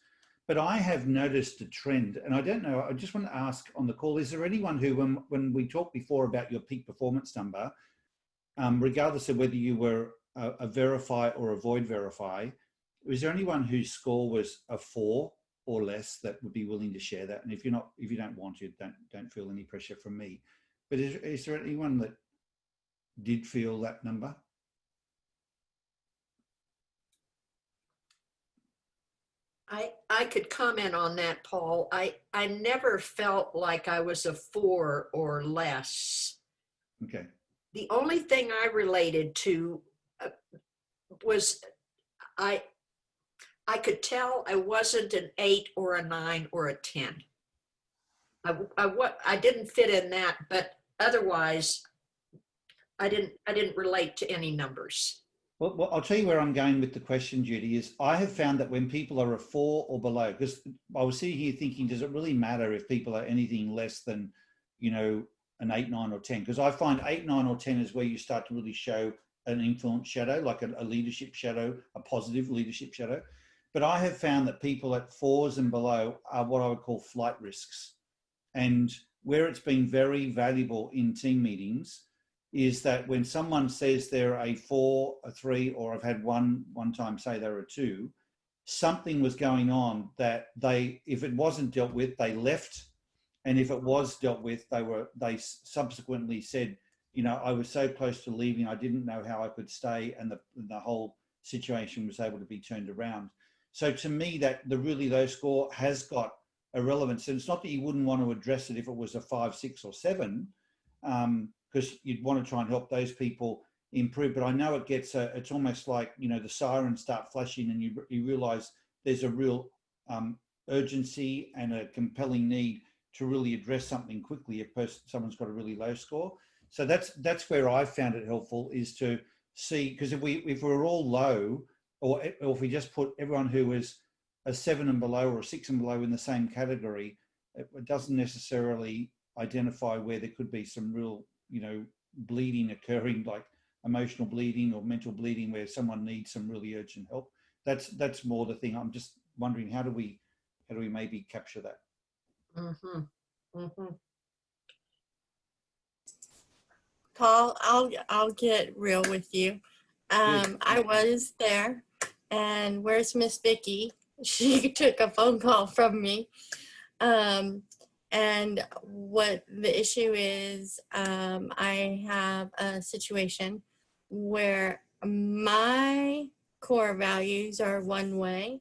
But I have noticed a trend, and I don't know, I just want to ask on the call, is there anyone who, when we talked before about your peak performance number, regardless of whether you were a verify or avoid verify, was there anyone whose score was a 4 or less that would be willing to share that? And if you don't want to, don't feel any pressure from me. But is there anyone that did feel that number? I could comment on that, Paul. I never felt like I was a 4 or less. Okay. The only thing I related to was I could tell I wasn't an 8 or a 9 or a 10. I didn't fit in that, but otherwise, I didn't relate to any numbers. Well, I'll tell you where I'm going with the question, Judy, is I have found that when people are a 4 or below, because I was sitting here thinking, does it really matter if people are anything less than, you know, an 8, 9 or 10? Because I find 8, 9 or 10 is where you start to really show an influence shadow, like a leadership shadow, a positive leadership shadow. But I have found that people at 4s and below are what I would call flight risks. And where it's been very valuable in team meetings is that when someone says they're a 4, a 3, or I've had one time say they're a 2, something was going on that if it wasn't dealt with, they left. And if it was dealt with, they subsequently said, you know, I was so close to leaving, I didn't know how I could stay, and the whole situation was able to be turned around. So to me, that the really low score has got a relevance. And it's not that you wouldn't want to address it if it was a 5, 6, or 7, because you'd want to try and help those people improve. But I know it gets it's almost like, you know, the sirens start flashing and you realize there's a real urgency and a compelling need to really address something quickly if someone's got a really low score. So that's where I found it helpful, is to see, because if we're all low, or if we just put everyone who is a 7 and below or a 6 and below in the same category, it doesn't necessarily identify where there could be some real, you know, bleeding occurring, like emotional bleeding or mental bleeding, where someone needs some really urgent help. That's more the thing. I'm just wondering, how do we maybe capture that? Mm-hmm. Mm-hmm. Paul, I'll get real with you. I was there, and where's Miss Vicky? She took a phone call from me. And what the issue is, I have a situation where my core values are one way,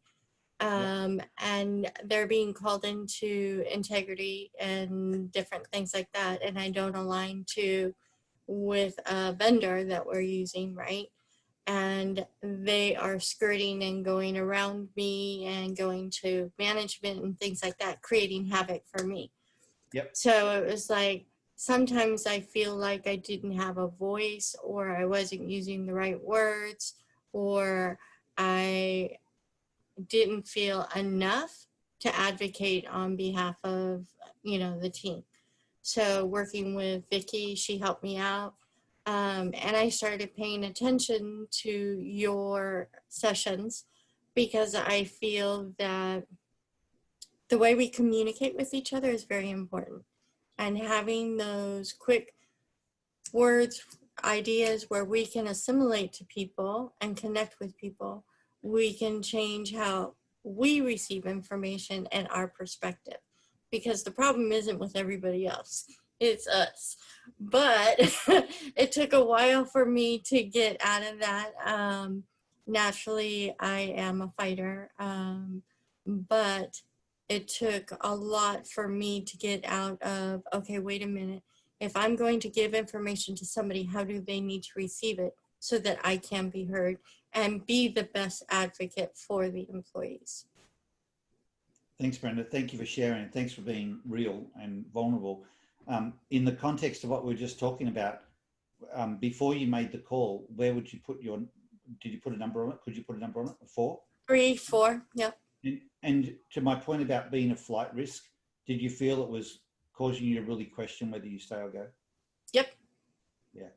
and they're being called into integrity and different things like that, and I don't align with a vendor that we're using, right? And they are skirting and going around me and going to management and things like that, creating havoc for me. Yep. So it was like, sometimes I feel like I didn't have a voice, or I wasn't using the right words, or I didn't feel enough to advocate on behalf of, the team. So working with Vicky, she helped me out. And I started paying attention to your sessions because I feel that the way we communicate with each other is very important. And having those quick words, ideas where we can assimilate to people and connect with people, we can change how we receive information and our perspective. Because the problem isn't with everybody else, it's us. But it took a while for me to get out of that. Naturally, I am a fighter, but it took a lot for me to get out of, okay, wait a minute. If I'm going to give information to somebody, how do they need to receive it so that I can be heard and be the best advocate for the employees? Thanks, Brenda. Thank you for sharing. Thanks for being real and vulnerable. In the context of what we were just talking about, before you made the call, where would you put your, did you put a number on it? Could you put a number on it? 4? 3, 4, yep. And to my point about being a flight risk, did you feel it was causing you to really question whether you stay or go? Yep. Yeah.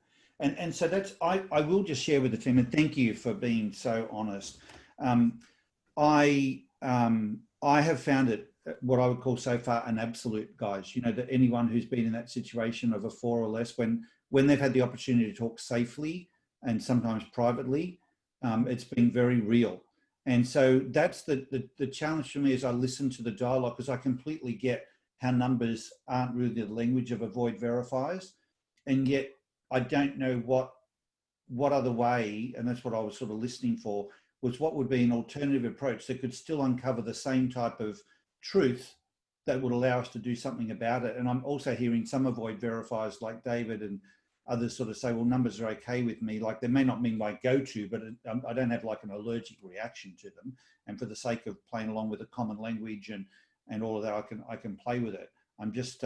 And so that's, I will just share with the team, and thank you for being so honest. I have found it what I would call so far an absolute, guys, that anyone who's been in that situation of a 4 or less, when they've had the opportunity to talk safely and sometimes privately, it's been very real. And so that's the challenge for me as I listen to the dialogue, because I completely get how numbers aren't really the language of avoid verifiers. And yet I don't know what other way, and that's what I was sort of listening for, was what would be an alternative approach that could still uncover the same type of truth that would allow us to do something about it. And I'm also hearing some avoid verifiers like David and others sort of say, well, numbers are okay with me. Like, they may not mean my go-to, but I don't have like an allergic reaction to them. And for the sake of playing along with a common language and all of that, I can play with it. I'm just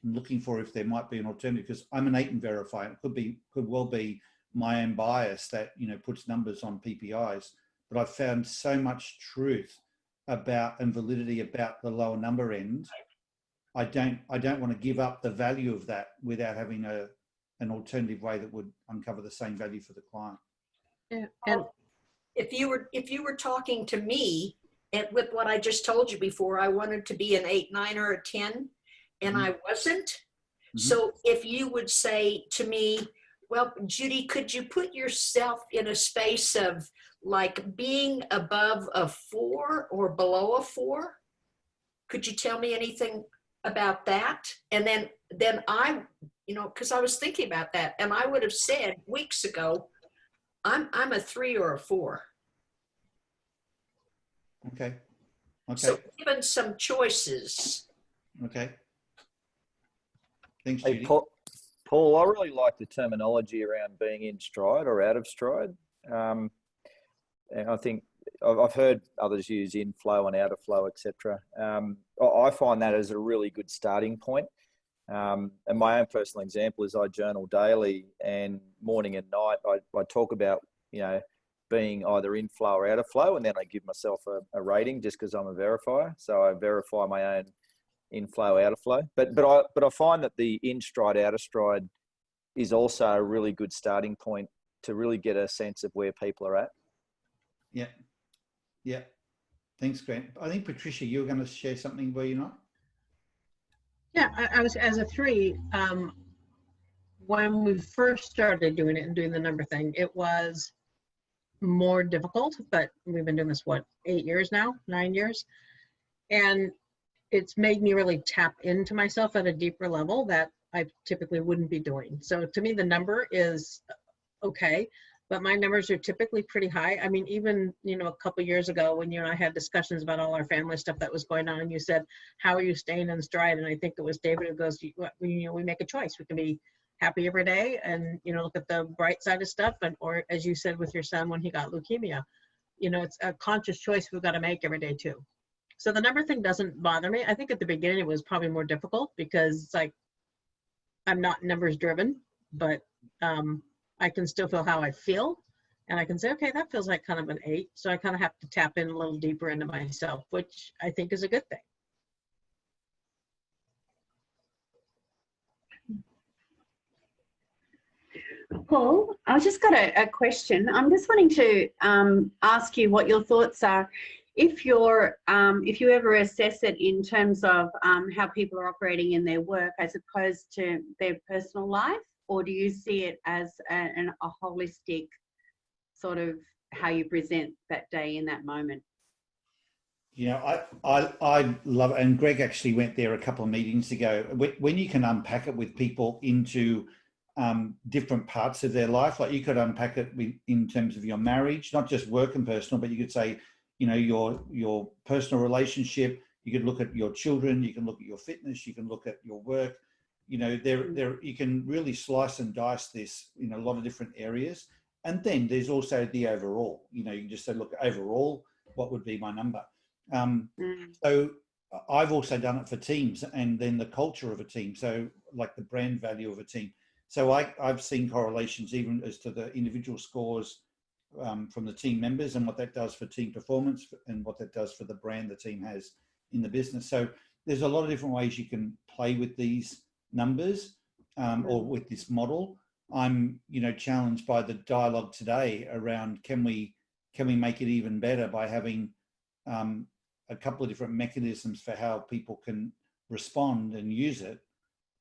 looking for if there might be an alternative, because I'm an 8 and verifier. It could well be my own bias that, puts numbers on PPIs. But I've found so much truth about and validity about the lower number end. I don't want to give up the value of that without having an alternative way that would uncover the same value for the client. Yeah. And if you were talking to me, and with what I just told you before, I wanted to be an 8, 9, or a 10, and I wasn't. So if you would say to me, well, Judy, could you put yourself in a space of like being above a 4 or below a 4? Could you tell me anything about that? And then I, because I was thinking about that, and I would have said weeks ago, I'm a 3 or a 4. Okay. So given some choices. Okay. Thanks, Hey, Judy. Paul, I really like the terminology around being in stride or out of stride. And I think I've heard others use in flow and out of flow, etc. I find that as a really good starting point. And my own personal example is I journal daily, and morning and night I talk about, being either in flow or out of flow, and then I give myself a rating just because I'm a verifier. So I verify my own in flow, out of flow. But I find that the in stride, out of stride is also a really good starting point to really get a sense of where people are at. Yeah. Yeah. Thanks, Grant. I think, Patricia, you were going to share something, were you not? Yeah, I was, as a 3, when we first started doing it and doing the number thing, it was more difficult, but we've been doing this, 8 years now, 9 years. And it's made me really tap into myself at a deeper level that I typically wouldn't be doing. So to me, the number is okay, but my numbers are typically pretty high. I mean, even, a couple of years ago when you and I had discussions about all our family stuff that was going on, and you said, how are you staying in stride? And I think it was David who goes, we make a choice. We can be happy every day and, look at the bright side of stuff. And, or as you said with your son, when he got leukemia, it's a conscious choice we've got to make every day too. So the number thing doesn't bother me. I think at the beginning it was probably more difficult because it's like, I'm not numbers driven, but I can still feel how I feel. And I can say, okay, that feels like kind of an 8. So I kind of have to tap in a little deeper into myself, which I think is a good thing. Paul, I just got a question. I'm just wanting to ask you what your thoughts are. If you ever assess it in terms of how people are operating in their work as opposed to their personal life, or do you see it as a holistic sort of how you present that day in that moment? You know, I love it. And Greg actually went there a couple of meetings ago. When you can unpack it with people into different parts of their life, like you could unpack it in terms of your marriage, not just work and personal, but you could say, you know, your personal relationship. You could look at your children. You can look at your fitness. You can look at your work. You know, you can really slice and dice this in a lot of different areas. And then there's also the overall. You know, you can just say, look, overall, what would be my number? So I've also done it for teams, and then the culture of a team. So like the brand value of a team. So I've seen correlations even as to the individual scores from the team members and what that does for team performance and what that does for the brand the team has in the business. So there's a lot of different ways you can play with these numbers or with this model. I'm, you know, challenged by the dialogue today around can we make it even better by having a couple of different mechanisms for how people can respond and use it.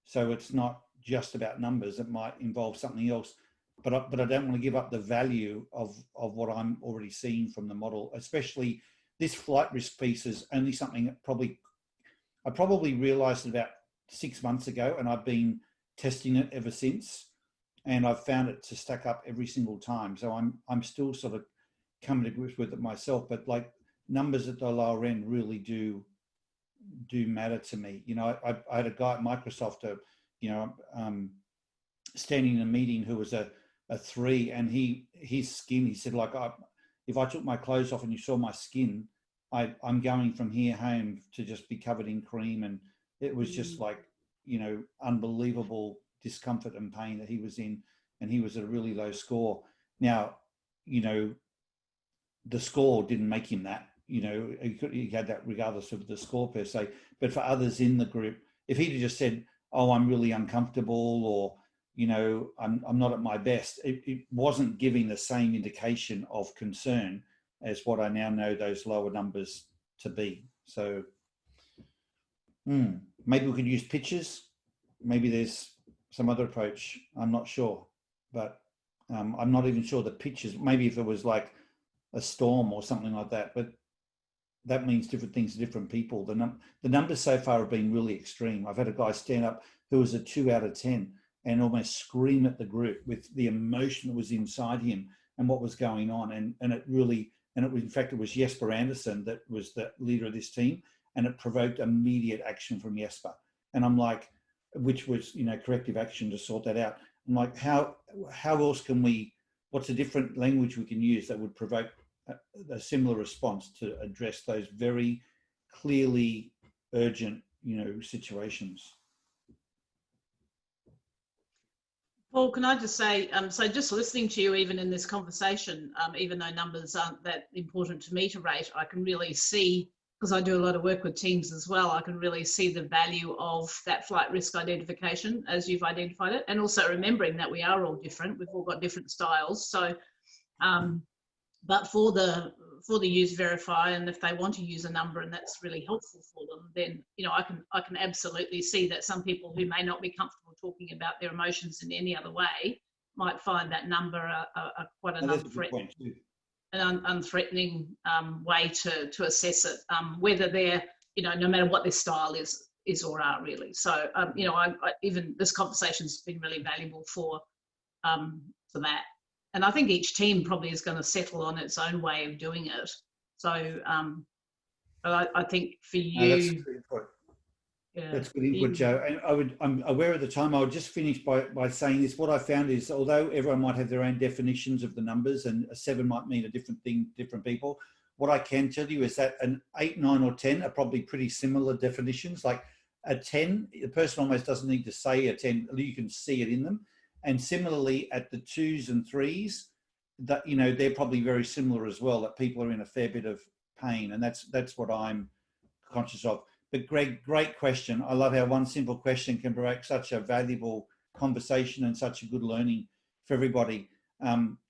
So it's not just about numbers. It might involve something else, but I don't want to give up the value of what I'm already seeing from the model, especially this flight risk piece is only something that I probably realized about 6 months ago, and I've been testing it ever since, and I've found it to stack up every single time. So I'm still sort of coming to grips with it myself, but like numbers at the lower end really do matter to me. You know, I had a guy at Microsoft, standing in a meeting who was a 3, and his skin, he said, like, if I took my clothes off and you saw my skin, I'm going from here home to just be covered in cream. And it was just like, you know, unbelievable discomfort and pain that he was in, and he was at a really low score. Now, you know, the score didn't make him that. You know, he had that regardless of the score per se. But for others in the group, if he'd just said, "Oh, I'm really uncomfortable," or, you know, I'm not at my best, it wasn't giving the same indication of concern as what I now know those lower numbers to be. So maybe we could use pictures. Maybe there's some other approach. I'm not sure, but I'm not even sure the pictures. Maybe if it was like a storm or something like that, but that means different things to different people. The numbers so far have been really extreme. I've had a guy stand up who was a 2 out of 10 and almost scream at the group with the emotion that was inside him and what was going on. And it really, in fact, it was Jesper Anderson that was the leader of this team, and it provoked immediate action from Jesper. And I'm like, which was, you know, corrective action to sort that out. I'm like, how else can what's a different language we can use that would provoke a similar response to address those very clearly urgent, you know, situations? Paul, can I just say, so just listening to you even in this conversation, even though numbers aren't that important to me to rate, I can really see, because I do a lot of work with teams as well, I can really see the value of that flight risk identification as you've identified it, and also remembering that we are all different. We've all got different styles. So, but for the use verify, and if they want to use a number and that's really helpful for them, then, you know, I can absolutely see that some people who may not be comfortable talking about their emotions in any other way might find that number quite an unthreatening way to assess it, whether they're, you know, no matter what their style is or are really. So you know, I even this conversation's been really valuable for that. And I think each team probably is going to settle on its own way of doing it. So, but I think for you, that's good input. Yeah, that's good input, Joe. And I'm aware at the time, I would just finish by saying this. What I found is, although everyone might have their own definitions of the numbers, and a 7 might mean a different thing, different people, what I can tell you is that an 8, 9, or 10 are probably pretty similar definitions. Like a 10, the person almost doesn't need to say a 10, you can see it in them. And similarly, at the 2s and 3s, that, you know, they're probably very similar as well, that people are in a fair bit of pain. And that's what I'm conscious of. But Greg, great question. I love how one simple question can provoke such a valuable conversation and such a good learning for everybody.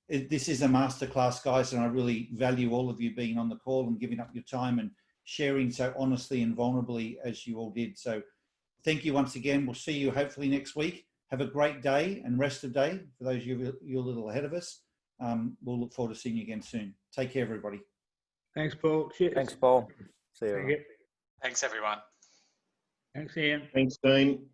This is a masterclass, guys, and I really value all of you being on the call and giving up your time and sharing so honestly and vulnerably as you all did. So thank you once again. We'll see you hopefully next week. Have a great day and rest of day for those of you a little ahead of us. We'll look forward to seeing you again soon. Take care, everybody. Thanks, Paul. Cheers. Thanks, Paul. See you. Thanks, everyone. Thanks, Ian. Thanks, team.